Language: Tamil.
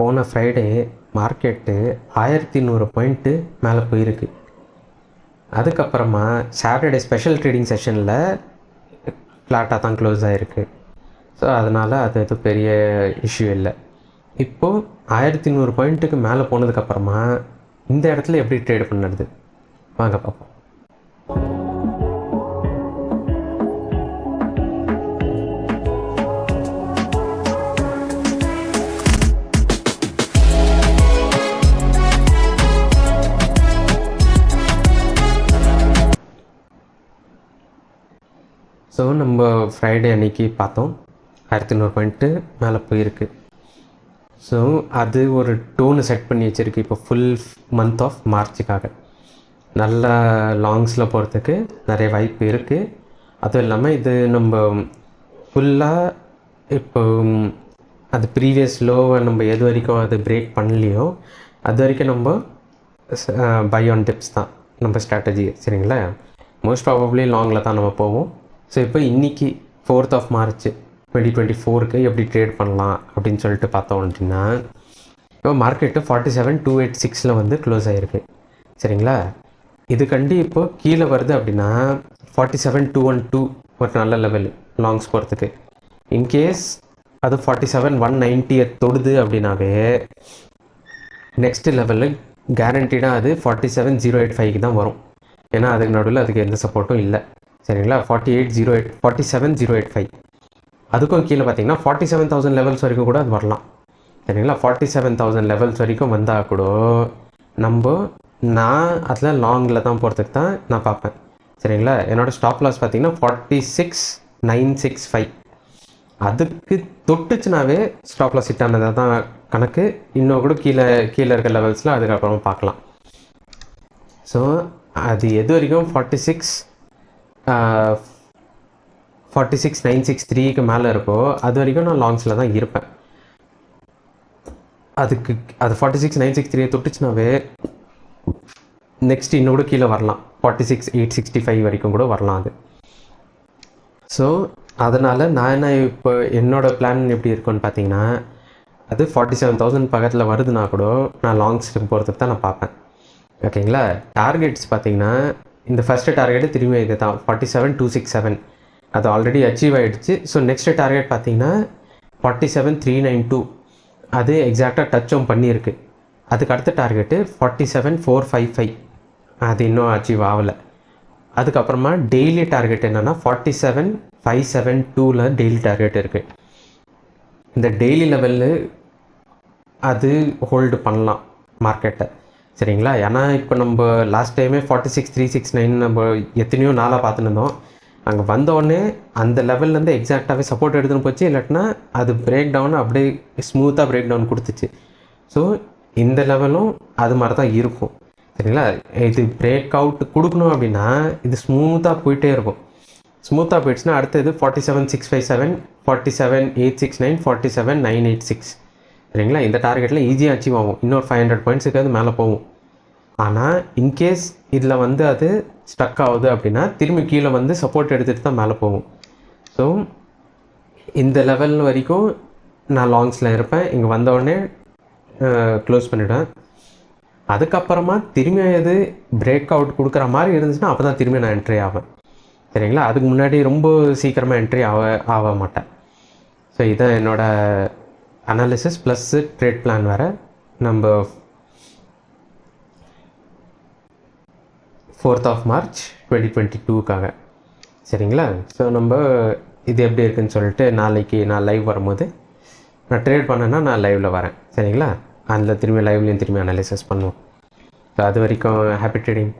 போன ஃப்ரைடே மார்க்கெட்டு 1100 பாயிண்ட்டு மேலே போயிருக்கு. அதுக்கப்புறமா சாட்டர்டே ஸ்பெஷல் ட்ரேடிங் செஷனில் ஃப்ளாட்டாக தான் க்ளோஸ் ஆகிருக்கு. ஸோ அதனால் அது எதுவும் பெரிய இஷ்யூ இல்லை. இப்போது 1100 பாயிண்ட்டுக்கு மேலே போனதுக்கப்புறமா இந்த இடத்துல எப்படி ட்ரேட் பண்ணுறது வாங்க பார்ப்போம். ஸோ நம்ம ஃப்ரைடே அன்றைக்கி பார்த்தோம் 1100 பாயிண்ட்டு மேலே போயிருக்கு. ஸோ அது ஒரு டோனு செட் பண்ணி வச்சுருக்கு இப்போ ஃபுல் மந்த் ஆஃப் மார்ச்சுக்காக. நல்ல லாங்ஸில் போகிறதுக்கு நிறைய வாய்ப்பு இருக்குது. அதுவும் இல்லாமல் இது நம்ம ஃபுல்லாக இப்போ அது ப்ரீவியஸ் லோவை நம்ம எது வரைக்கும் அது பிரேக் பண்ணலையோ அது வரைக்கும் நம்ம பை ஆன் டிப்ஸ் தான் நம்ம ஸ்ட்ராட்டஜி. சரிங்களா, மோஸ்ட் ப்ராபப்ளி லாங்கில் தான் நம்ம போவோம். ஸோ இப்போ இன்றைக்கி 4th of March 2024 எப்படி ட்ரேட் பண்ணலாம் அப்படின்னு சொல்லிட்டு பார்த்தோம் அப்படின்னா, இப்போ மார்க்கெட்டு 47,286 வந்து க்ளோஸ் ஆகிருக்கு. சரிங்களா, இது கண்டி இப்போது கீழே வருது அப்படின்னா 47,212 ஒரு நல்ல லெவல் லாங்ஸ் போகிறதுக்கு. இன்கேஸ் அது 47,190 தொடுது அப்படின்னாவே நெக்ஸ்ட் லெவலில் கேரண்டீடாக அது 47,085 தான் வரும். ஏன்னா அதுக்கு நடுவில் அதுக்கு எந்த சப்போர்ட்டும் இல்லை. சரிங்களா, 47,085 அதுக்கும் கீழே பார்த்தீங்கன்னா 47,000 லெவல்ஸ் வரைக்கும் கூட அது வரலாம். சரிங்களா, 47,000 லெவல்ஸ் வரைக்கும் வந்தால் கூட நான் அதில் லாங்கில் தான் போகிறதுக்கு தான் நான் பார்ப்பேன். சரிங்களா, என்னோடய ஸ்டாப் லாஸ் பார்த்தீங்கன்னா 46,965 அதுக்கு தொட்டுச்சுனாவே ஸ்டாப் லாஸ் ஹிட் ஆனதாக தான் கணக்கு. இன்னும் கூட கீழே இருக்க லெவல்ஸில் அதுக்கப்புறமா பார்க்கலாம். ஸோ அது எது வரைக்கும் 46,963க்கு மேலே இருக்கோ அது வரைக்கும் நான் லாங்ஸில் தான் இருப்பேன். அது 46,963 தொட்டுச்சுனாவே நெக்ஸ்ட் இன்னும் கூட கீழே வரலாம், 46,865 வரைக்கும் கூட வரலாம் அது. ஸோ அதனால் நான் என்ன இப்போ என்னோடய பிளான் எப்படி இருக்குன்னு பார்த்தீங்கன்னா, அது 47,000 பக்கத்தில் வருதுன்னா கூட நான் லாங்ஸுக்கு போகிறதுக்கு தான் நான் பார்ப்பேன். ஓகேங்களா, டார்கெட்ஸ் பார்த்தீங்கன்னா இந்த ஃபஸ்ட்டு டார்கெட்டு திரும்பி இது தான் 47,267 அது ஆல்ரெடி அச்சீவ் ஆகிடுச்சு. ஸோ நெக்ஸ்ட்டு டார்கெட் பார்த்தீங்கன்னா 47,392 அது எக்ஸாக்டாக டச்சும் பண்ணியிருக்கு. அதுக்கு அடுத்த டார்கெட்டு 47,455 அது இன்னும் அச்சீவ் ஆகலை. அதுக்கப்புறமா டெய்லி டார்கெட் என்னென்னா 47,572 டெய்லி டார்கெட் இருக்குது. இந்த டெய்லி லெவலில் அது ஹோல்டு பண்ணலாம் மார்க்கெட்டை. சரிங்களா, ஏன்னா இப்போ நம்ம லாஸ்ட் டைமே 46,369 நம்ம எத்தனையோ நாளாக பார்த்துன்னு இருந்தோம். அங்கே வந்தோடனே அந்த லெவல்லேருந்து எக்ஸாக்டாகவே சப்போர்ட் எடுத்துன்னு போச்சு, இல்லாட்டினா அது பிரேக் டவுன் அப்படியே ஸ்மூத்தாக பிரேக் டவுன் கொடுத்துச்சு. ஸோ இந்த லெவலும் அது மாதிரி தான் இருக்கும். சரிங்களா, இது பிரேக் அவுட் கொடுக்கணும் அப்படின்னா இது ஸ்மூத்தாக போயிட்டே இருக்கும். ஸ்மூத்தாக போயிடுச்சுன்னா அடுத்தது 47,657 47,869 47,986 சரிங்களா, இந்த டார்கெட்டில் ஈஸியாக அச்சீவ் ஆகும். இன்னொரு 500 பாயிண்ட்ஸுக்கு அது மேலே போகும். ஆனால் இன்கேஸ் இதில் வந்து அது ஸ்டக் ஆகுது அப்படின்னா திரும்பி கீழே வந்து சப்போர்ட் எடுத்துகிட்டு தான் மேலே போகும். ஸோ இந்த லெவல் வரைக்கும் நான் லாங்ஸில் இருப்பேன். இங்கே வந்தவுடனே க்ளோஸ் பண்ணிவிடுவேன். அதுக்கப்புறமா திரும்பி அது பிரேக் அவுட் கொடுக்குற மாதிரி இருந்துச்சுன்னா அப்போ தான் திரும்பி நான் என்ட்ரி ஆவேன். சரிங்களா, அதுக்கு முன்னாடி ரொம்ப சீக்கிரமாக என்ட்ரி ஆக மாட்டேன். ஸோ இதான் என்னோடய அனாலிசிஸ் ப்ளஸ்ஸு ட்ரேட் பிளான் வேறு நம்ம 4th of March 2022க்காக. சரிங்களா, ஸோ நம்ம இது எப்படி இருக்குதுன்னு சொல்லிட்டு நாளைக்கு நான் லைவ் வரும்போது நான் ட்ரேட் பண்ணேன்னா நான் லைவில் வரேன். சரிங்களா, அதில் திரும்பி லைவ்லேயும் திரும்பி அனாலிசிஸ் பண்ணுவோம். ஸோ அது வரைக்கும் ஹாப்பி ட்ரேடிங்.